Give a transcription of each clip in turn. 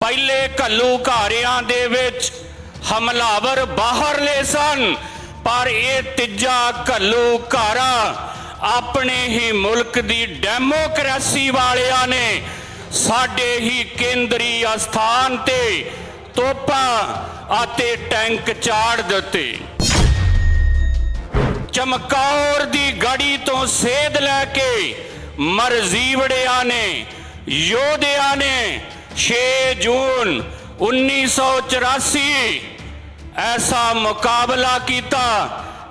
पहले घल्लूघारियां दे विच हमलावर बाहरले सन, पर यह तीजा घल्लूघारा अपने ही मुल्क दी डेमोक्रेसी वालियां ने साडे ही केंद्री अस्थान ते तोपां अते टैंक चाड़ दिते। चमकौर दी गड़ी तो सेध लैके मरजीवड़िया ने योधिया ने 6 जून 1984 ऐसा मुकाबला किया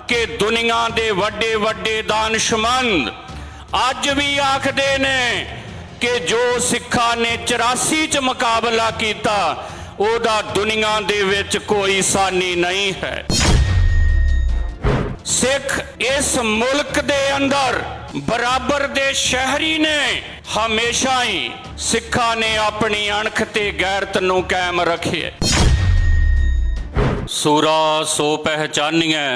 कि दुनिया दे वड्डे वड्डे दानशमंद अज भी आखदे ने कि जो सिखा ने 84 च मुकाबला किया ओदा दुनिया दे विच कोई सानी नहीं है। सिख इस मुल्क दे अंदर बराबर दे शहरी ने हमेशा ही सिखा ने अपनी अणख ते गैरत नूं कायम रखी है। सूरा सो पहचानिए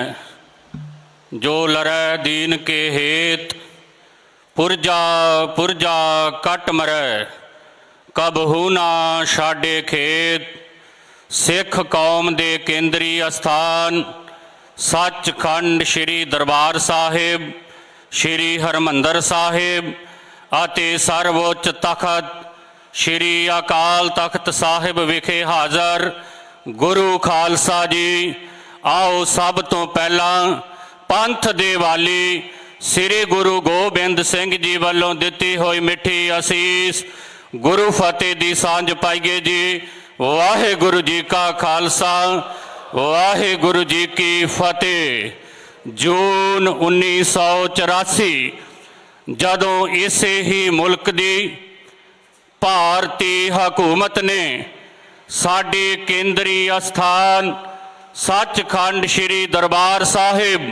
जो लरै दीन के हेत, पुरजा पुरजा कट मरै कबहू ना छाड़े खेत। सिख कौम दे केंद्री अस्थान सचखंड श्री दरबार साहिब, श्री हरमंदर साहिब ਅਤੇ ਸਰਵਉੱਚ ਤਖਤ श्री अकाल तख्त साहिब विखे हाज़र गुरु खालसा जी। आओ सब तो पहला पंथ दे वाली श्री गुरु गोबिंद सिंह जी वालों दिती हुई मिठी असीस गुरु फतेह दी सांझ पाईए जी। वाहिगुरु जी का खालसा वाहिगुरु जी की फतेह। जून 1984 जदों इसे ही मुल्क दी भारती हकूमत ने साडे केंद्री अस्थान सचखंड श्री दरबार साहिब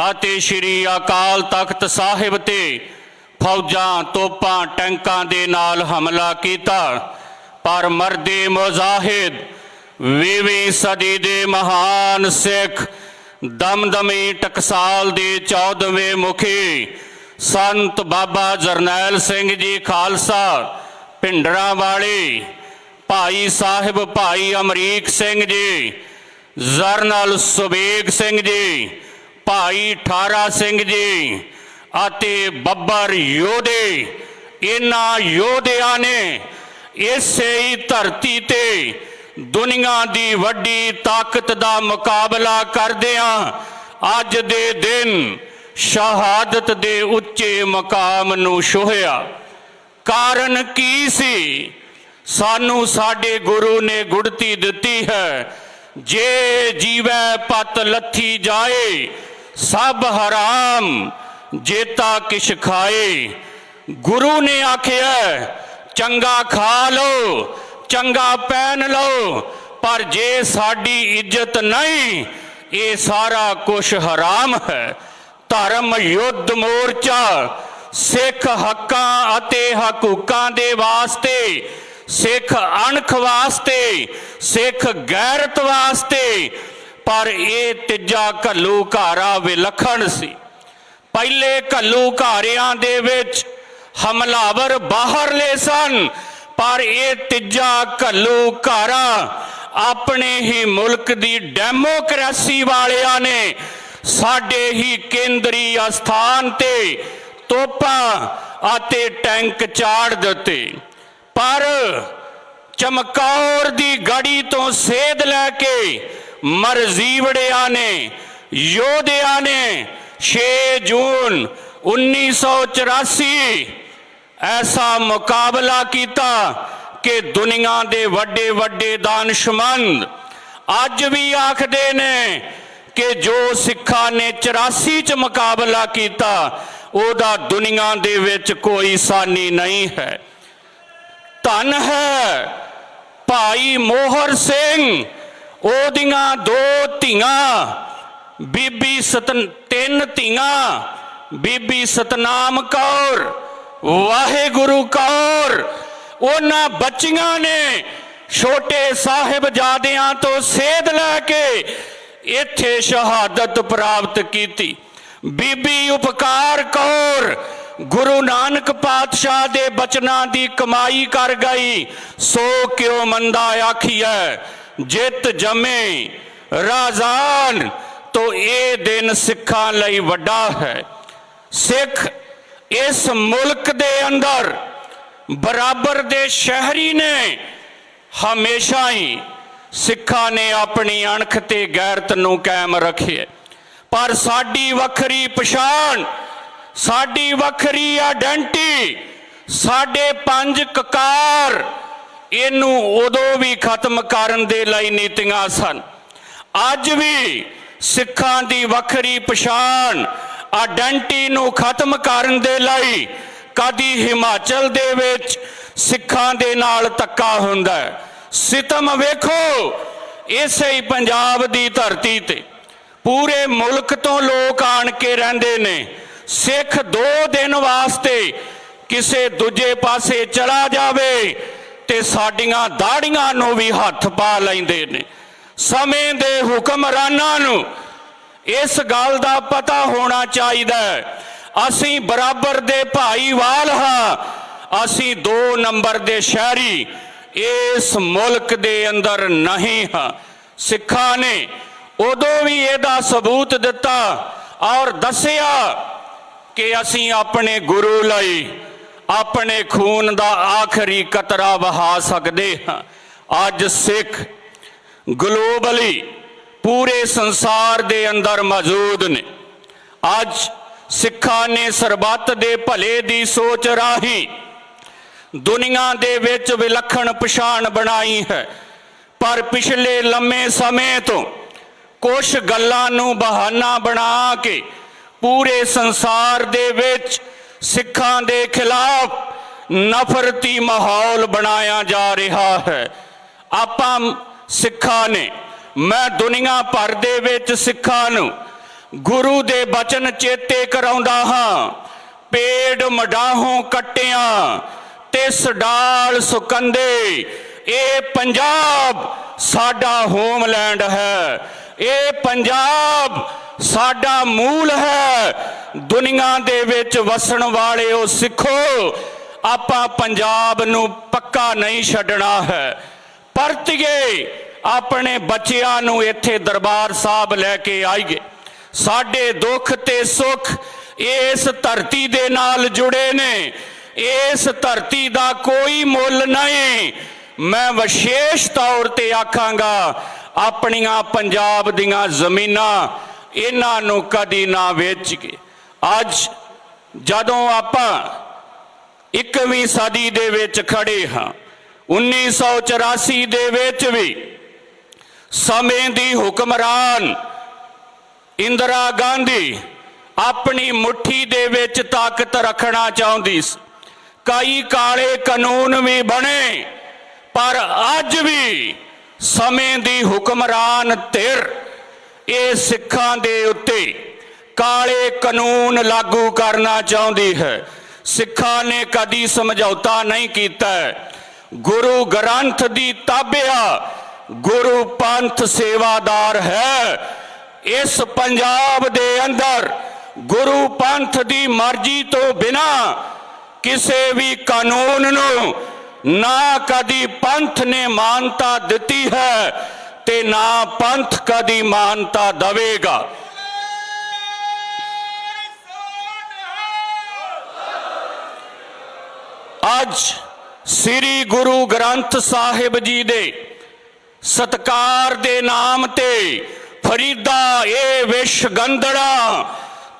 अते श्री अकाल तख्त साहिब ते फौजां तोपां टैंकां दे नाल हमला किया, पर मर्दे मुजाहिद 20वीं सदी दे महान सिख दमदमी टकसाल दे 14वें मुखी संत बाबा जरनैल सिंह जी खालसा भिंडरा वाले, भाई साहिब भाई अमरीक सिंह जी, जरनल सुबेग सिंह जी, भाई ठारा सिंह जी अते बब्बर योधे, इन्हां योधिया ने इसे ही धरती ते दुनिया दी वड्डी ताकत दा मुकाबला करदियां अज दे दिन शहादत दे उच्चे मकाम नूं छुहिया। कारण की सी? सानू साडे गुरु ने गुड़ती दिती है, जे जीवै पत लथी जाए सब हराम जेता किश खाए। गुरु ने आखिया चंगा खा लो चंगा पहन लो, पर जे साडी इज्जत नहीं ये सारा कुछ हराम है। धर्म युद्ध मोर्चा सिख हक्कां अते हकूकां दे वास्ते, सिख अणख वास्ते, सिख गैरत वास्ते, पर ये तीजा घल्लूघारा विलखण सी। पहले घल्लूघारियां दे विच हमलावर बाहरले सन, पर ये तीजा घल्लूघारा अपने ही मुल्क दी डेमोक्रेसी वालियां ने साडे ही केंद्री अस्थान ते तोपां अते टैंक चाड़ दिते। पर चमकौर दी गड़ी तो सेध लैके मरजीवड़िया ने योधिया ने 6 जून 1984 ऐसा मुकाबला किया कि दुनिया दे वड्डे वड्डे दानशमंद अज भी आखदे ने कि जो सिखा ने 84 च मुकाबला किया ओदा दुनिया दे विच कोई सानी नहीं है। धन है भाई मोहर सिंह, ओदियां 2 धीआं, बीबी 3 धीआं, बीबी सतनाम कौर वाहिगुरु कौर। उन्हां बच्चियां ने छोटे साहिबजादियां तो सेध लैके इत्थे शहादत प्राप्त की। बीबी उपकार कौर ਗੁਰੂ ਨਾਨਕ ਪਾਤਸ਼ਾਹ ਦੇ ਬਚਨਾਂ ਦੀ ਕਮਾਈ ਕਰ ਗਈ, ਸੋ ਕਿਉ ਮੰਦਾ ਆਖੀਐ ਜਿਤ ਜੰਮੇ ਰਾਜ਼ਾਨ। ਤੋ ਇਹ ਦਿਨ ਸਿੱਖਾਂ ਲਈ ਵੱਡਾ ਹੈ। ਸਿੱਖ ਇਸ ਮੁਲਕ ਦੇ ਅੰਦਰ ਬਰਾਬਰ ਦੇ ਸ਼ਹਿਰੀ ਨੇ। ਹਮੇਸ਼ਾ ਹੀ ਸਿੱਖਾਂ ਨੇ ਆਪਣੀ ਅਣਖ ਤੇ ਗੈਰਤ ਨੂੰ ਕਾਇਮ ਰੱਖਿਆ, ਪਰ ਸਾਡੀ ਵੱਖਰੀ ਪਛਾਣ, ਸਾਡੀ ਵੱਖਰੀ ਆਇਡੈਂਟੀ, ਸਾਡੇ ਪੰਜ ਕਕਾਰ, ਇਹਨੂੰ ਉਦੋਂ ਵੀ ਖਤਮ ਕਰਨ ਦੇ ਲਈ ਨੀਤੀਆਂ ਸਨ। ਅੱਜ ਵੀ ਸਿੱਖਾਂ ਦੀ ਵੱਖਰੀ ਪਛਾਣ, ਆਇਡੈਂਟੀ ਨੂੰ ਖਤਮ ਕਰਨ ਦੇ ਲਈ ਕਦੀ ਹਿਮਾਚਲ ਦੇ ਵਿੱਚ ਸਿੱਖਾਂ ਦੇ ਨਾਲ ਧੱਕਾ ਹੁੰਦਾ ਹੈ। ਸਿਤਮ ਵੇਖੋ, ਇਸੇ ਹੀ ਪੰਜਾਬ ਦੀ ਧਰਤੀ ਤੇ ਪੂਰੇ ਮੁਲਕ ਤੋਂ ਲੋਕ ਆਣ ਕੇ ਰਹਿੰਦੇ ਨੇ। ਸਿੱਖ 2 ਦਿਨ ਵਾਸਤੇ ਕਿਸੇ ਦੂਜੇ ਪਾਸੇ ਚਲਾ ਜਾਵੇ ਤੇ ਸਾਡੀਆਂ ਦਾੜੀਆਂ ਨੂੰ ਵੀ ਹੱਥ ਪਾ ਲੈਂਦੇ ਨੇ। ਸਮੇਂ ਦੇ ਹੁਕਮਰਾਨਾਂ ਨੂੰ ਇਸ ਗੱਲ ਦਾ ਪਤਾ ਹੋਣਾ ਚਾਹੀਦਾ ਹੈ, ਅਸੀਂ ਬਰਾਬਰ ਦੇ ਭਾਈਵਾਲ ਹਾਂ, ਅਸੀਂ 2 ਨੰਬਰ ਦੇ ਸ਼ਹਿਰੀ ਇਸ ਮੁਲਕ ਦੇ ਅੰਦਰ ਨਹੀਂ ਹਾਂ। ਸਿੱਖਾਂ ਨੇ ਉਦੋਂ ਵੀ ਇਹਦਾ ਸਬੂਤ ਦਿੱਤਾ ਔਰ ਦੱਸਿਆ ਕਿ ਅਸੀਂ ਆਪਣੇ ਗੁਰੂ ਲਈ ਆਪਣੇ ਖੂਨ ਦਾ ਆਖਰੀ ਕਤਰਾ ਵਹਾ ਸਕਦੇ ਹਾਂ। ਅੱਜ ਸਿੱਖ ਗਲੋਬਲੀ ਪੂਰੇ ਸੰਸਾਰ ਦੇ ਅੰਦਰ ਮੌਜੂਦ ਨੇ। ਅੱਜ ਸਿੱਖਾਂ ਨੇ ਸਰਬੱਤ ਦੇ ਭਲੇ ਦੀ ਸੋਚ ਰਾਹੀਂ ਦੁਨੀਆ ਦੇ ਵਿੱਚ ਵਿਲੱਖਣ ਪਛਾਣ ਬਣਾਈ ਹੈ, ਪਰ ਪਿਛਲੇ ਲੰਮੇ ਸਮੇਂ ਤੋਂ ਕੁਝ ਗੱਲਾਂ ਨੂੰ ਬਹਾਨਾ ਬਣਾ ਕੇ ਪੂਰੇ ਸੰਸਾਰ ਦੇ ਵਿੱਚ ਸਿੱਖਾਂ ਦੇ ਖਿਲਾਫ ਨਫ਼ਰਤੀ ਮਾਹੌਲ ਬਣਾਇਆ ਜਾ ਰਿਹਾ ਹੈ। ਆਪਾਂ ਸਿੱਖਾਂ ਨੇ, ਮੈਂ ਦੁਨੀਆ ਭਰ ਦੇ ਵਿੱਚ ਸਿੱਖਾਂ ਨੂੰ ਗੁਰੂ ਦੇ ਬਚਨ ਚੇਤੇ ਕਰਾਉਂਦਾ ਹਾਂ। ਪੇੜ ਮਡਾਹੋਂ ਕੱਟਿਆਂ ਤਿਸ ਡਾਲ ਸੁਕੰਦੇ, ਇਹ ਪੰਜਾਬ ਸਾਡਾ ਹੋਮਲੈਂਡ ਹੈ, ਇਹ ਪੰਜਾਬ ਸਾਡਾ ਮੂਲ ਹੈ। ਦੁਨੀਆ ਦੇ ਵਿੱਚ ਵਸਣ ਵਾਲਿਓ ਸਿੱਖੋ, ਆਪਾਂ ਪੰਜਾਬ ਨੂੰ ਪੱਕਾ ਨਹੀਂ ਛੱਡਣਾ ਹੈ। ਪਰਤੀਏ ਆਪਣੇ ਬੱਚਿਆਂ ਨੂੰ ਇੱਥੇ ਦਰਬਾਰ ਸਾਹਿਬ ਲੈ ਕੇ ਆਈਏ। ਸਾਡੇ ਦੁੱਖ ਤੇ ਸੁੱਖ ਇਸ ਧਰਤੀ ਦੇ ਨਾਲ ਜੁੜੇ ਨੇ, ਇਸ ਧਰਤੀ ਦਾ ਕੋਈ ਮੁੱਲ ਨਹੀਂ। ਮੈਂ ਵਿਸ਼ੇਸ਼ ਤੌਰ ਤੇ ਆਖਾਂਗਾ, ਆਪਣੀਆਂ ਪੰਜਾਬ ਦੀਆਂ ਜ਼ਮੀਨਾਂ ਇਹਨਾਂ ਨੂੰ ਕਦੀ ਨਾ ਵੇਚ ਕੇ। ਅੱਜ ਜਦੋਂ ਆਪਾਂ 21ਵੀਂ ਸਦੀ ਦੇ ਵਿੱਚ ਖੜੇ ਹਾਂ, 1984 ਦੇ ਵਿੱਚ ਵੀ ਸਮੇਂ ਦੀ ਹੁਕਮਰਾਨ ਇੰਦਰਾ ਗਾਂਧੀ ਆਪਣੀ ਮੁੱਠੀ ਦੇ ਵਿੱਚ ਤਾਕਤ ਰੱਖਣਾ ਚਾਹੁੰਦੀ ਸੀ। ਕਈ ਕਾਲੇ ਕਾਨੂੰਨ ਵੀ ਬਣੇ, ਪਰ ਅੱਜ ਵੀ ਸਮੇਂ ਦੀ ਹੁਕਮਰਾਨ ਧਿਰ ਇਹ ਸਿੱਖਾਂ ਦੇ ਉੱਤੇ ਕਾਲੇ ਕਾਨੂੰਨ ਲਾਗੂ ਕਰਨਾ ਚਾਹੁੰਦੀ ਹੈ। ਸਿੱਖਾਂ ਨੇ ਕਦੀ ਸਮਝੌਤਾ ਨਹੀਂ ਕੀਤਾ। ਗੁਰੂ ਗ੍ਰੰਥ ਦੀ ਤਾਬਿਆ, ਗੁਰੂ ਪੰਥ ਸੇਵਾਦਾਰ ਹੈ। ਇਸ ਪੰਜਾਬ ਦੇ ਅੰਦਰ ਗੁਰੂ ਪੰਥ ਦੀ ਮਰਜ਼ੀ ਤੋਂ ਬਿਨਾ ਕਿਸੇ ਵੀ ਕਾਨੂੰਨ ਨੂੰ ਨਾ ਕਦੀ ਪੰਥ ਨੇ ਮਾਨਤਾ ਦਿੱਤੀ ਹੈ ਤੇ ਨਾ ਪੰਥ ਕਦੀ ਮਾਨਤਾ ਦੇਵੇਗਾ। ਅੱਜ ਸ੍ਰੀ ਗੁਰੂ ਗ੍ਰੰਥ ਸਾਹਿਬ ਜੀ ਦੇ ਸਤਕਾਰ ਦੇ ਨਾਮ ਤੇ ਫਰੀਦਾ ਇਹ ਵਿਸ਼ ਗੰਧੜਾ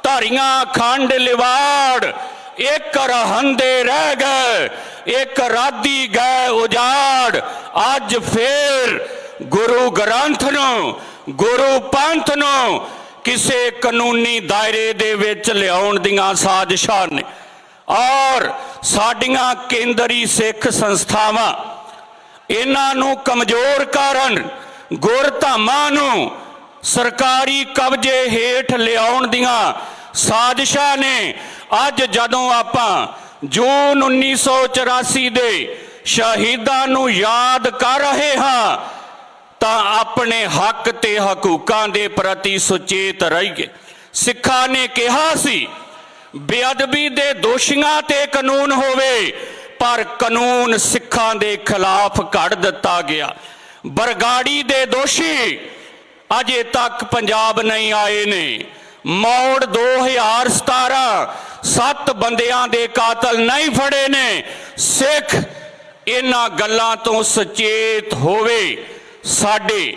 ਧਾਰੀਆਂ ਖੰਡ ਲਿਵਾੜ, ਇੱਕ ਰਹੰਦੇ ਰਹਿ ਗਏ, ਇੱਕ ਰਾਦੀ ਗਏ ਉਜਾੜ। ਅੱਜ ਫੇਰ ਗੁਰੂ ਗ੍ਰੰਥ ਨੂੰ, ਗੁਰੂ ਪੰਥ ਨੂੰ ਕਿਸੇ ਕਾਨੂੰਨੀ ਦਾਇਰੇ ਦੇ ਵਿੱਚ ਲਿਆਉਣ ਦੀਆਂ ਸਾਜ਼ਿਸ਼ਾਂ ਨੇ ਔਰ ਸਾਡੀਆਂ ਕੇਂਦਰੀ ਸਿੱਖ ਸੰਸਥਾਵਾਂ ਇਹਨਾਂ ਨੂੰ ਕਮਜ਼ੋਰ ਕਰਨ, ਗੁਰਧਾਮਾਂ ਨੂੰ ਸਰਕਾਰੀ ਕਬਜ਼ੇ ਹੇਠ ਲਿਆਉਣ ਦੀਆਂ ਸਾਜ਼ਿਸ਼ਾਂ ਨੇ। ਅੱਜ ਜਦੋਂ ਆਪਾਂ ਜੂਨ 1984 ਦੇ ਸ਼ਹੀਦਾਂ ਨੂੰ ਯਾਦ ਕਰ ਰਹੇ ਹਾਂ ਤਾਂ ਆਪਣੇ ਹੱਕ ਤੇ ਹਕੂਕਾਂ ਦੇ ਪ੍ਰਤੀ ਸੁਚੇਤ ਰਹੀਏ। ਸਿੱਖਾਂ ਨੇ ਕਿਹਾ ਸੀ ਬੇਅਦਬੀ ਦੇ ਦੋਸ਼ੀਆਂ ਤੇ ਕਾਨੂੰਨ ਹੋਵੇ, ਪਰ ਕਾਨੂੰਨ ਸਿੱਖਾਂ ਦੇ ਖਿਲਾਫ ਘੜ ਦਿੱਤਾ ਗਿਆ। ਬਰਗਾੜੀ ਦੇ ਦੋਸ਼ੀ ਅਜੇ ਤੱਕ ਪੰਜਾਬ ਨਹੀਂ ਆਏ ਨੇ। ਮੌੜ 2017 7 ਬੰਦਿਆਂ ਦੇ ਕਾਤਲ ਨਹੀਂ ਫੜੇ ਨੇ। ਸਿੱਖ ਇਹਨਾਂ ਗੱਲਾਂ ਤੋਂ ਸੁਚੇਤ ਹੋਵੇ। ਸਾਡੇ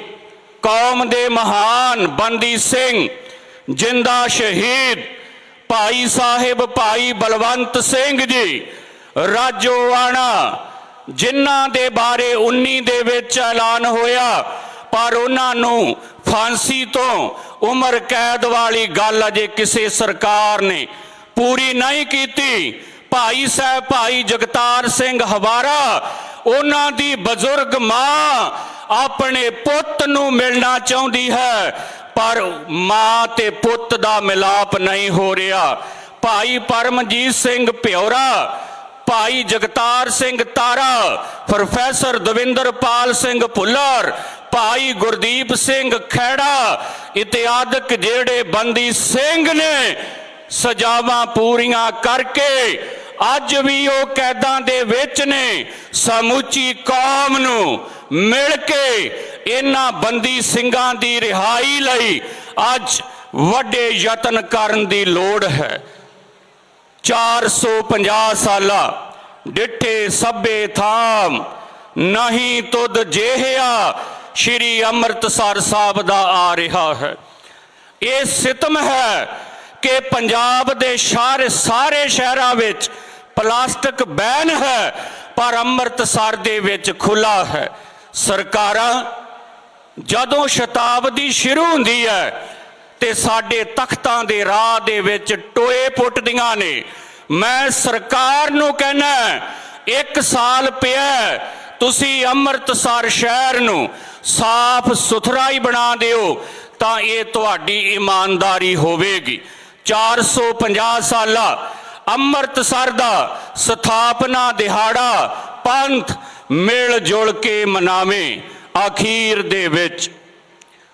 ਕੌਮ ਦੇ ਮਹਾਨ ਬੰਦੀ ਸਿੰਘ, ਜਿੰਦਾ ਸ਼ਹੀਦ ਭਾਈ ਸਾਹਿਬ ਭਾਈ ਬਲਵੰਤ ਸਿੰਘ ਜੀ ਰਾਜੋਆਣਾ, ਜਿਨ੍ਹਾਂ ਦੇ ਬਾਰੇ 19 ਦੇ ਵਿੱਚ ਐਲਾਨ ਹੋਇਆ, ਪਰ ਉਹਨਾਂ ਨੂੰ ਫਾਂਸੀ ਤੋਂ ਉਮਰ ਕੈਦ ਵਾਲੀ ਗੱਲ ਅਜੇ ਕਿਸੇ ਸਰਕਾਰ ਨੇ ਪੂਰੀ ਨਹੀਂ ਕੀਤੀ। ਭਾਈ ਸਾਹਿਬ ਭਾਈ ਜਗਤਾਰ ਸਿੰਘ ਹਵਾਰਾ, ਉਹਨਾਂ ਦੀ ਬਜ਼ੁਰਗ ਮਾਂ ਆਪਣੇ ਪੁੱਤ ਨੂੰ ਮਿਲਣਾ ਚਾਹੁੰਦੀ ਹੈ, ਪਰ ਮਾਂ ਤੇ ਪੁੱਤ ਦਾ ਮਿਲਾਪ ਨਹੀਂ ਹੋ ਰਿਹਾ। ਭਾਈ ਪਰਮਜੀਤ ਸਿੰਘ ਭਿਉਰਾ, ਭਾਈ ਜਗਤਾਰ ਸਿੰਘ ਤਾਰਾ, ਪ੍ਰੋਫੈਸਰ ਦਵਿੰਦਰਪਾਲ ਸਿੰਘ ਭੁੱਲਰ, ਭਾਈ ਗੁਰਦੀਪ ਸਿੰਘ ਖੈੜਾ ਇਤਿਆਦਿਕ ਜਿਹੜੇ ਬੰਦੀ ਸਿੰਘ ਨੇ, ਸਜ਼ਾਵਾਂ ਪੂਰੀਆਂ ਕਰਕੇ ਅੱਜ ਵੀ ਉਹ ਕੈਦਾਂ ਦੇ ਵਿੱਚ ਨੇ। ਸਮੁੱਚੀ ਕੌਮ ਨੂੰ ਮਿਲ ਕੇ ਇਹਨਾਂ ਬੰਦੀ ਸਿੰਘਾਂ ਦੀ ਰਿਹਾਈ ਲਈ ਅੱਜ ਵੱਡੇ ਯਤਨ ਕਰਨ ਦੀ ਲੋੜ ਹੈ। 450 ਸਾਲਾ ਡਿੱਠੇ ਸਭੇ ਥਾਮ, ਨਹੀਂ ਤੁਧ ਜਿਹਾ ਸ਼੍ਰੀ ਅੰਮ੍ਰਿਤਸਰ ਸਾਹਿਬ ਦਾ ਆ ਰਿਹਾ ਹੈ। ਇਹ ਸਿਤਮ ਹੈ ਕਿ ਪੰਜਾਬ ਦੇ ਸਾਰੇ ਸ਼ਹਿਰਾਂ ਵਿੱਚ ਪਲਾਸਟਿਕ ਬੈਨ ਹੈ, ਪਰ ਅੰਮ੍ਰਿਤਸਰ ਦੇ ਵਿੱਚ ਖੁੱਲਾ ਹੈ। ਸਰਕਾਰਾਂ ਜਦੋਂ ਸ਼ਤਾਬਦੀ ਸ਼ੁਰੂ ਹੁੰਦੀ ਹੈ ਤੇ ਸਾਡੇ ਤਖਤਾਂ ਦੇ ਰਾਹ ਦੇ ਵਿੱਚ ਟੋਏ ਪੁੱਟਦੀਆਂ ਨੇ। ਮੈਂ ਸਰਕਾਰ ਨੂੰ ਕਹਿਣਾ, 1 ਸਾਲ ਪਿਆ, ਤੁਸੀਂ ਅੰਮ੍ਰਿਤਸਰ ਸ਼ਹਿਰ ਨੂੰ ਸਾਫ਼ ਸੁਥਰਾ ਹੀ ਬਣਾ ਦਿਓ ਤਾਂ ਇਹ ਤੁਹਾਡੀ ਇਮਾਨਦਾਰੀ ਹੋਵੇਗੀ। 450 ਸਾਲਾ ਅੰਮ੍ਰਿਤਸਰ ਦਾ ਸਥਾਪਨਾ ਦਿਹਾੜਾ ਪੰਥ ਮਿਲ ਜੁਲ ਕੇ ਮਨਾਵੇ। ਅਖੀਰ ਦੇ ਵਿੱਚ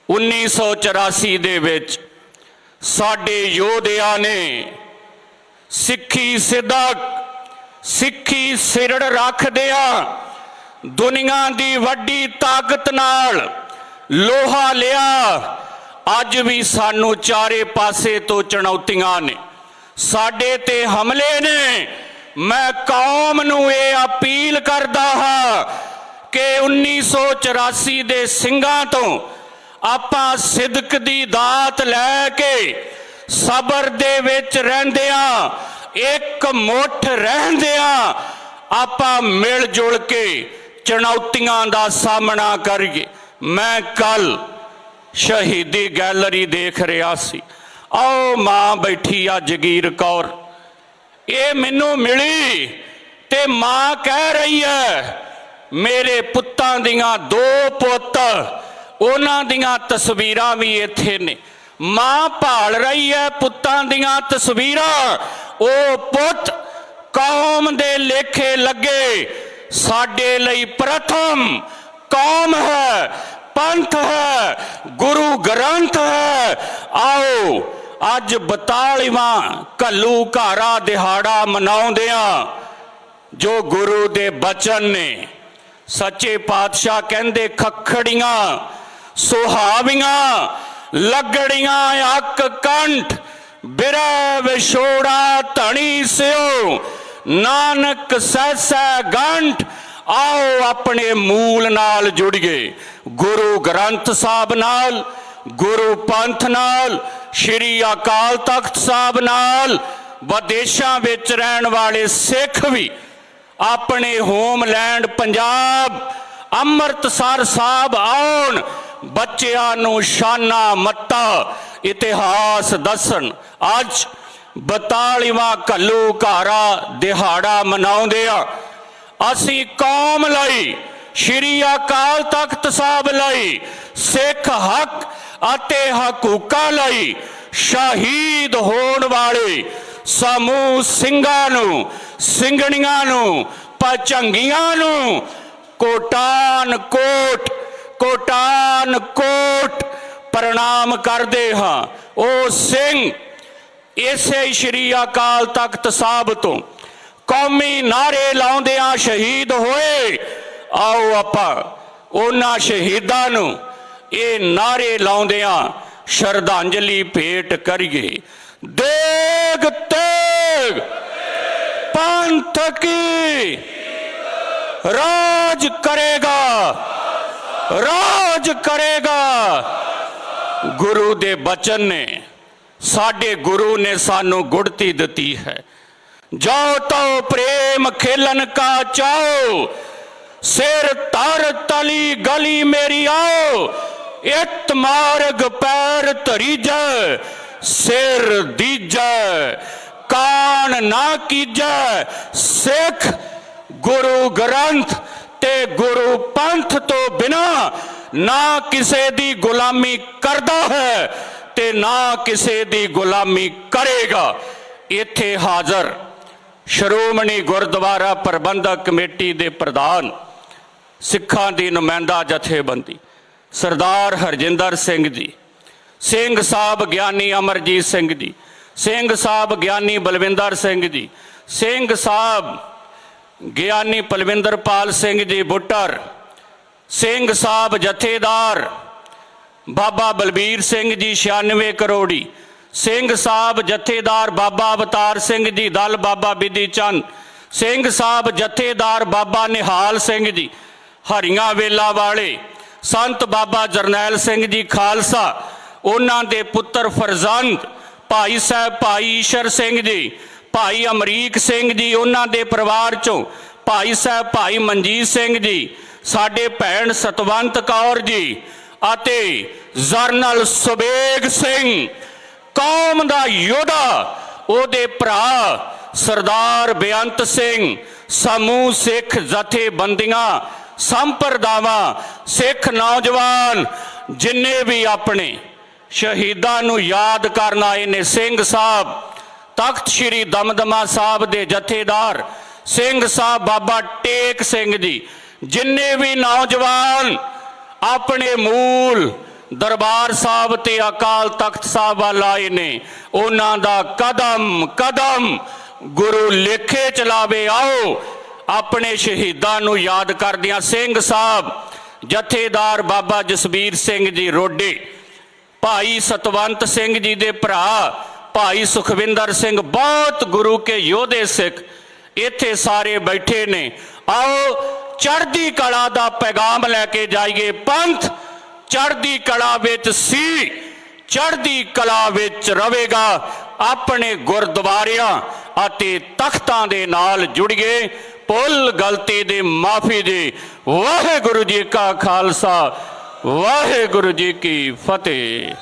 1984 ਦੇ ਵਿੱਚ ਸਾਡੇ ਯੋਧਿਆਂ ਨੇ ਸਿੱਖੀ ਸਿਦਕ, ਸਿੱਖੀ ਸਿਰੜ ਰੱਖਦਿਆਂ ਦੁਨੀਆ ਦੀ ਵੱਡੀ ਤਾਕਤ ਨਾਲ ਲੋਹਾ ਲਿਆ। ਅੱਜ ਵੀ ਸਾਨੂੰ ਚਾਰੇ ਪਾਸੇ ਤੋਂ ਚੁਣੌਤੀਆਂ ਨੇ, ਸਾਡੇ ਤੇ ਹਮਲੇ ਨੇ। ਮੈਂ ਕੌਮ ਨੂੰ ਇਹ ਅਪੀਲ ਕਰਦਾ ਹਾਂ ਕਿ 1984 ਦੇ ਸਿੰਘਾਂ ਤੋਂ ਆਪਾਂ ਸਿਦਕ ਦੀ ਦਾਤ ਲੈ ਕੇ ਸਬਰ ਦੇ ਵਿੱਚ ਰਹਿੰਦਿਆਂ, ਇੱਕ ਮੁੱਠ ਰਹਿੰਦਿਆਂ ਆਪਾਂ ਮਿਲ ਜੁਲ ਕੇ ਚੁਣੌਤੀਆਂ ਦਾ ਸਾਹਮਣਾ ਕਰੀਏ। ਮੈਂ ਕੱਲ ਸ਼ਹੀਦੀ ਗੈਲਰੀ ਦੇਖ ਰਿਹਾ ਸੀ। ਆਓ ਮਾਂ ਬੈਠੀ ਆ ਜਗੀਰ ਕੌਰ, ਇਹ ਮੈਨੂੰ ਮਿਲੀ ਤੇ ਮਾਂ ਕਹਿ ਰਹੀ ਹੈ ਮੇਰੇ ਪੁੱਤਾਂ ਦੀਆਂ 2 ਪੁੱਤ, ਉਹਨਾਂ ਦੀਆਂ ਤਸਵੀਰਾਂ ਵੀ ਇੱਥੇ ਨੇ। ਮਾਂ ਭਾਲ ਰਹੀ ਹੈ ਪੁੱਤਾਂ ਦੀਆਂ ਤਸਵੀਰਾਂ। ਉਹ ਪੁੱਤ ਕੌਮ ਦੇ ਲੇਖੇ ਲੱਗੇ। ਸਾਡੇ ਲਈ ਪ੍ਰਥਮ ਕੌਮ ਹੈ, ਪੰਥ ਹੈ, ਗੁਰੂ ਗ੍ਰੰਥ ਹੈ। ਆਓ ਅੱਜ 42ਵਾਂ ਘੱਲੂਘਾਰਾ ਦਿਹਾੜਾ ਮਨਾਉਂਦਿਆਂ ਜੋ ਗੁਰੂ ਦੇ ਬਚਨ ਨੇ, ਸੱਚੇ ਪਾਤਸ਼ਾਹ ਕਹਿੰਦੇ ਖੱਖੜੀਆਂ ਸੁਹਾਵੀਆਂ ਲੱਗੜੀਆਂ ਅੱਕ ਕੰਠ, ਬਿਰਹਿ ਵਿਛੋੜਾ ਧਣੀ ਸਿਓ, ਨਾਨਕ ਸਹਿਸੈ ਗੰਠ। ਆਓ ਆਪਣੇ ਮੂਲ ਨਾਲ ਜੁੜੀਏ, ਗੁਰੂ ਗ੍ਰੰਥ ਸਾਹਿਬ ਨਾਲ, ਗੁਰੂ ਪੰਥ ਨਾਲ, ਸ਼੍ਰੀ ਅਕਾਲ ਤਖਤ ਸਾਹਿਬ ਨਾਲ। ਵਿਦੇਸ਼ਾਂ ਵਿੱਚ ਰਹਿਣ ਵਾਲੇ ਸਿੱਖ ਵੀ ਆਪਣੇ ਹੋਮਲੈਂਡ ਪੰਜਾਬ ਅੰਮ੍ਰਿਤਸਰ ਸਾਹਿਬ ਆਉਣ, ਬੱਚਿਆਂ ਨੂੰ ਸ਼ਾਨਾ ਮੱਤਾ ਇਤਿਹਾਸ ਦੱਸਣ। ਅੱਜ 42ਵਾਂ ਘੱਲੂਘਾਰਾ ਦਿਹਾੜਾ ਮਨਾਉਂਦੇ ਆ। ਅਸੀਂ ਕੌਮ ਲਈ, ਸ਼੍ਰੀ ਅਕਾਲ ਤਖਤ ਸਾਹਿਬ ਲਈ, ਸਿੱਖ ਹੱਕ ਅਤੇ ਹਕੂਕਾਂ ਲਈ ਸ਼ਹੀਦ ਹੋਣ ਵਾਲੇ ਸਮੂਹ ਸਿੰਘਾਂ ਨੂੰ, ਸਿੰਘਣੀਆਂ ਨੂੰ, ਭਜੰਗੀਆਂ ਨੂੰ ਕੋਟਾਨ ਕੋਟ ਪ੍ਰਣਾਮ ਕਰਦੇ ਹਾਂ। ਉਹ ਸਿੰਘ ਇਸੇ ਸ਼੍ਰੀ ਅਕਾਲ ਤਖਤ ਸਾਹਿਬ ਤੋਂ ਕੌਮੀ ਨਾਰੇ ਲਾਉਂਦਿਆਂ ਸ਼ਹੀਦ ਹੋਏ। ਆਓ ਆਪਾਂ ਉਹਨਾਂ ਸ਼ਹੀਦਾਂ ਨੂੰ ਇਹ ਨਾਰੇ ਲਾਉਂਦਿਆਂ ਸ਼ਰਧਾਂਜਲੀ ਭੇਟ ਕਰੀਏ। ਦੇਗ ਤੇਗ ਪੰਥ ਕੀ ਰਾਜ ਕਰੇਗਾ, ਰਾਜ ਕਰੇਗਾ। ਗੁਰੂ ਦੇ ਬਚਨ ਨੇ, ਸਾਡੇ ਗੁਰੂ ਨੇ ਸਾਨੂੰ ਗੁੜਤੀ ਦਿੱਤੀ ਹੈ। ਜਾਓ ਤੋ ਪ੍ਰੇਮ ਖੇਲਨ ਕਾ ਚਾਓ, ਸਿਰ ਧਰ ਤਲੀ ਗਲੀ ਮੇਰੀ आओ। ਇਤ ਮਾਰਗ ਪੈਰ ਧਰੀਜੈ, ਸਿਰ ਦੀਜੈ ਕਾਣ ਨਾ ਕੀਜੈ। ਸਿੱਖ ਗੁਰੂ ਗ੍ਰੰਥ ਤੇ ਗੁਰੂ ਪੰਥ ਤੋਂ ਬਿਨਾ ਨਾ ਕਿਸੇ ਦੀ ਗੁਲਾਮੀ ਕਰਦਾ ਹੈ ਤੇ ਨਾ ਕਿਸੇ ਦੀ ਗੁਲਾਮੀ ਕਰੇਗਾ। ਇੱਥੇ ਹਾਜ਼ਰ ਸ਼੍ਰੋਮਣੀ ਗੁਰਦੁਆਰਾ ਪ੍ਰਬੰਧਕ ਕਮੇਟੀ ਦੇ ਪ੍ਰਧਾਨ, ਸਿੱਖਾਂ ਦੀ ਨੁਮਾਇੰਦਾ ਜਥੇਬੰਦੀ ਸਰਦਾਰ ਹਰਜਿੰਦਰ ਸਿੰਘ ਜੀ, ਸਿੰਘ ਸਾਹਿਬ ਗਿਆਨੀ ਅਮਰਜੀਤ ਸਿੰਘ ਜੀ, ਸਿੰਘ ਸਾਹਿਬ ਗਿਆਨੀ ਬਲਵਿੰਦਰ ਸਿੰਘ ਜੀ, ਸਿੰਘ ਸਾਹਿਬ ਗਿਆਨੀ ਪਲਵਿੰਦਰਪਾਲ ਸਿੰਘ ਜੀ ਬੁੱਟਰ, ਸਿੰਘ ਸਾਹਿਬ ਜਥੇਦਾਰ ਬਾਬਾ ਬਲਬੀਰ ਸਿੰਘ ਜੀ 96 ਕਰੋੜੀ, ਸਿੰਘ ਸਾਹਿਬ ਜਥੇਦਾਰ ਬਾਬਾ ਅਵਤਾਰ ਸਿੰਘ ਜੀ ਦਲ ਬਾਬਾ ਬਿਧੀ ਚੰਦ, ਸਿੰਘ ਸਾਹਿਬ ਜਥੇਦਾਰ ਬਾਬਾ ਨਿਹਾਲ ਸਿੰਘ ਜੀ ਹਰੀਆਂ ਵੇਲਾ ਵਾਲੇ, ਸੰਤ ਬਾਬਾ ਜਰਨੈਲ ਸਿੰਘ ਜੀ ਖਾਲਸਾ, ਉਹਨਾਂ ਦੇ ਪੁੱਤਰ ਫਰਜ਼ੰਦ ਭਾਈ ਸਾਹਿਬ ਭਾਈ ਈਸ਼ਰ ਸਿੰਘ ਜੀ, ਭਾਈ ਅਮਰੀਕ ਸਿੰਘ ਜੀ, ਉਹਨਾਂ ਦੇ ਪਰਿਵਾਰ ਚੋਂ ਭਾਈ ਸਾਹਿਬ ਭਾਈ ਮਨਜੀਤ ਸਿੰਘ ਜੀ, ਸਾਡੇ ਭੈਣ ਸਤਵੰਤ ਕੌਰ ਜੀ ਅਤੇ ਜਰਨਲ ਸੁਬੇਗ ਸਿੰਘ, ਕੌਮ ਦਾ ਯੋਧਾ, ਉਹਦੇ ਭਰਾ ਸਰਦਾਰ ਬੇਅੰਤ ਸਿੰਘ, ਸਮੂਹ ਸਿੱਖ ਜਥੇਬੰਦੀਆਂ ਸੰਪਰਦਾਵਾਂ, ਸਿੱਖ ਨੌਜਵਾਨ ਜਿੰਨੇ ਵੀ ਆਪਣੇ ਸ਼ਹੀਦਾਂ ਨੂੰ ਯਾਦ ਕਰਨ ਆਏ ਨੇ, ਸਿੰਘ ਸਾਹਿਬ ਤਖਤ ਸ੍ਰੀ ਦਮਦਮਾ ਸਾਹਿਬ ਦੇ ਜਥੇਦਾਰ ਸਿੰਘ ਸਾਹਿਬ ਬਾਬਾ ਟੇਕ ਸਿੰਘ ਜੀ, ਜਿੰਨੇ ਵੀ ਨੌਜਵਾਨ ਆਪਣੇ ਮੂਲ ਦਰਬਾਰ ਸਾਹਿਬ ਤੇ ਅਕਾਲ ਤਖਤ ਸਾਹਿਬ ਵੱਲ ਆਏ ਨੇ, ਉਹਨਾਂ ਦਾ ਕਦਮ ਕਦਮ ਗੁਰੂ ਲੇਖੇ ਚਲਾਵੇ। ਆਓ ਆਪਣੇ ਸ਼ਹੀਦਾਂ ਨੂੰ ਯਾਦ ਕਰਦਿਆਂ ਸਿੰਘ ਸਾਹਿਬ ਜਥੇਦਾਰ ਬਾਬਾ ਜਸਬੀਰ ਸਿੰਘ ਜੀ ਰੋਡੇ, ਭਾਈ ਸਤਵੰਤ ਸਿੰਘ ਜੀ ਦੇ ਭਰਾ ਭਾਈ ਸੁਖਵਿੰਦਰ ਸਿੰਘ, ਬਹੁਤ ਗੁਰੂ ਕੇ ਯੋਧੇ ਸਿੱਖ ਇੱਥੇ ਸਾਰੇ ਬੈਠੇ ਨੇ। ਆਓ ਚੜ੍ਹਦੀ ਕਲਾ ਦਾ ਪੈਗਾਮ ਲੈ ਕੇ ਜਾਈਏ। ਪੰਥ ਚੜ੍ਹਦੀ ਕਲਾ ਵਿੱਚ ਸੀ, ਚੜ੍ਹਦੀ ਕਲਾ ਵਿੱਚ ਰਹੇਗਾ। ਆਪਣੇ ਗੁਰਦੁਆਰਿਆਂ ਅਤੇ ਤਖਤਾਂ ਦੇ ਨਾਲ ਜੁੜੀਏ। ਭੁੱਲ ਗਲਤੀ ਦੀ ਮਾਫੀ ਦੀ। ਵਾਹਿਗੁਰੂ ਜੀ ਕਾ ਖਾਲਸਾ, ਵਾਹਿਗੁਰੂ ਜੀ ਕੀ ਫਤਿਹ।